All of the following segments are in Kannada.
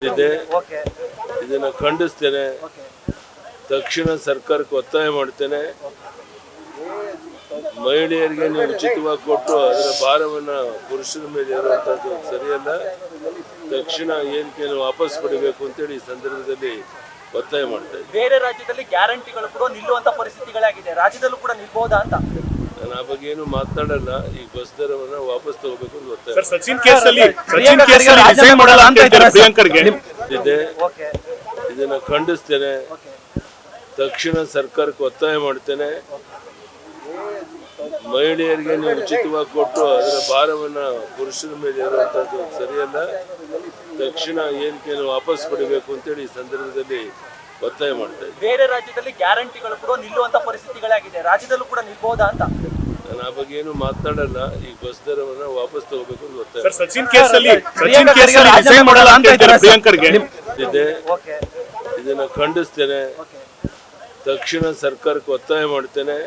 ಇದೆ ಇದನ್ನ ಖಂಡಿಸ್ತೇನೆ. ತಕ್ಷಣ ಸರ್ಕಾರಕ್ಕೆ ಒತ್ತಾಯ ಮಾಡ್ತೇನೆ. ಮಹಿಳೆಯರಿಗೆ ನೀವು ಉಚಿತವಾಗಿ ಕೊಟ್ಟು ಅದರ ಭಾರವನ್ನು ಪುರುಷರ ಮೇಲೆ ಇರುವಂತದ್ದು ಸರಿಯಲ್ಲ. ತಕ್ಷಣ ಏನಕ್ಕೆ ವಾಪಸ್ ಪಡಿಬೇಕು ಅಂತೇಳಿ ಈ ಸಂದರ್ಭದಲ್ಲಿ ಒತ್ತಾಯ ಮಾಡ್ತಾ ಇದ್ದೀನಿ. ಬೇರೆ ರಾಜ್ಯದಲ್ಲಿ ಗ್ಯಾರಂಟಿಗಳು ಕೂಡ ನಿಲ್ಲುವಂತ ಪರಿಸ್ಥಿತಿಗಳಾಗಿದೆ, ರಾಜ್ಯದಲ್ಲೂ ಕೂಡ ನಿಲ್ಬಹುದಾ ಅಂತ ನಾನು ಆ ಬಗ್ಗೆ ಏನು ಮಾತನಾಡಲ್ಲ. ಈ ಬಸ್ ದರವನ್ನ ವಾಪಸ್ ತಗೋಬೇಕು ಅಂತ ಒತ್ತಾಯ ಇದೆ. ಇದನ್ನ ಖಂಡಿಸ್ತೇನೆ. ತಕ್ಷಣ ಸರ್ಕಾರಕ್ಕೆ ಒತ್ತಾಯ ಮಾಡ್ತೇನೆ. ಮಹಿಳೆಯರಿಗೆ ನೀವು ಉಚಿತವಾಗಿ ಕೊಟ್ಟು ಅದರ ಭಾರವನ್ನು ಪುರುಷರ ಮೇಲೆ ಇರುವಂತದ್ದು ಸರಿಯಲ್ಲ. ತಕ್ಷಣ ಏನಕ್ಕೆ ವಾಪಸ್ ಪಡಿಬೇಕು ಅಂತೇಳಿ ಈ ಸಂದರ್ಭದಲ್ಲಿ ಒತ್ತಾಯ ಮಾಡ್ತಾ ಇದ್ದೀನಿ. ಬೇರೆ ರಾಜ್ಯದಲ್ಲಿ ಗ್ಯಾರಂಟಿಗಳು ಕೂಡ ನಿಲ್ಲುವಂತ ಪರಿಸ್ಥಿತಿಗಳಾಗಿದೆ, ರಾಜ್ಯದಲ್ಲೂ ಕೂಡ ನಿಲ್ಬಹುದಾ ಅಂತ ನಾನು ಆ ಬಗ್ಗೆ ಏನು ಮಾತನಾಡಲ್ಲ. ಈ ಬಸ್ ದರವನ್ನ ವಾಪಸ್ ತಗೋಬೇಕು ಅಂತ ಒತ್ತಾಯ ಇದೆ. ಇದನ್ನ ಖಂಡಿಸ್ತೇನೆ. ತಕ್ಷಣ ಸರ್ಕಾರಕ್ಕೆ ಒತ್ತಾಯ ಮಾಡ್ತೇನೆ.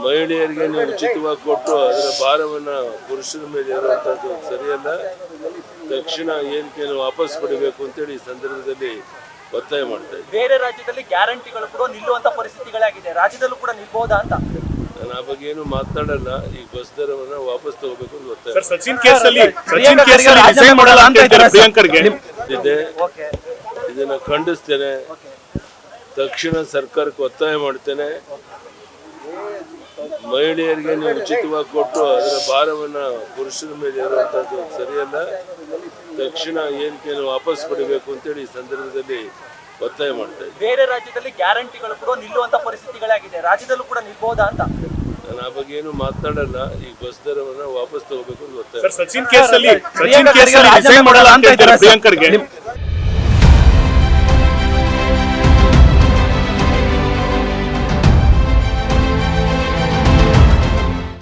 ಮಹಿಳೆಯರಿಗೆ ನೀವು ಉಚಿತವಾಗಿ ಕೊಟ್ಟು ಅದರ ಭಾರವನ್ನು ಪುರುಷರ ಮೇಲೆ ಇರುವಂತದ್ದು ಸರಿಯಲ್ಲ. ತಕ್ಷಣ ಏನಕ್ಕೆ ವಾಪಸ್ ಪಡಿಬೇಕು ಅಂತೇಳಿ ಈ ಸಂದರ್ಭದಲ್ಲಿ ಒತ್ತಾಯ ಮಾಡ್ತಾ ಇದ್ದೀನಿ. ಬೇರೆ ರಾಜ್ಯದಲ್ಲಿ ಗ್ಯಾರಂಟಿಗಳು ಕೂಡ ನಿಲ್ಲುವಂತ ಪರಿಸ್ಥಿತಿಗಳಾಗಿದೆ, ರಾಜ್ಯದಲ್ಲೂ ಕೂಡ ನಿಲ್ಬಹುದಾ ಅಂತ ನಾನು ಆ ಬಗ್ಗೆ ಏನು ಮಾತನಾಡಲ್ಲ. ಈ ಬಸ್ ದರವನ್ನ ವಾಪಸ್ ತಗೋಬೇಕು ಅಂತ ಒತ್ತಾಯ ಇದೆ. ಇದನ್ನ ಖಂಡಿಸ್ತೇನೆ. ತಕ್ಷಣ ಸರ್ಕಾರಕ್ಕೆ ಒತ್ತಾಯ ಮಾಡ್ತೇನೆ. ಮಹಿಳೆಯರಿಗೆ ನೀವು ಉಚಿತವಾಗಿ ಕೊಟ್ಟು ಅದರ ಭಾರವನ್ನು ಪುರುಷರ ಮೇಲೆ ಇರುವಂತದ್ದು ಸರಿಯಲ್ಲ. ತಕ್ಷಣ ಏನಕ್ಕೆ ವಾಪಸ್ ಪಡಿಬೇಕು ಅಂತೇಳಿ ಈ ಸಂದರ್ಭದಲ್ಲಿ ಒತ್ತಾಯ ಮಾಡ್ತಾ ಇದ್ದೀನಿ. ಬೇರೆ ರಾಜ್ಯದಲ್ಲಿ ಗ್ಯಾರಂಟಿಗಳು ಕೂಡ ನಿಲ್ಲುವಂತ ಪರಿಸ್ಥಿತಿಗಳಾಗಿದೆ, ರಾಜ್ಯದಲ್ಲೂ ಕೂಡ ನಿಲ್ಬಹುದಾ ಅಂತ ನಾನು ಆ ಬಗ್ಗೆ ಏನು ಮಾತನಾಡಲ್ಲ. ಈ ಬಸ್ ದರವನ್ನ ವಾಪಸ್ ತಗೋಬೇಕು ಅಂತ ಒತ್ತಾಯ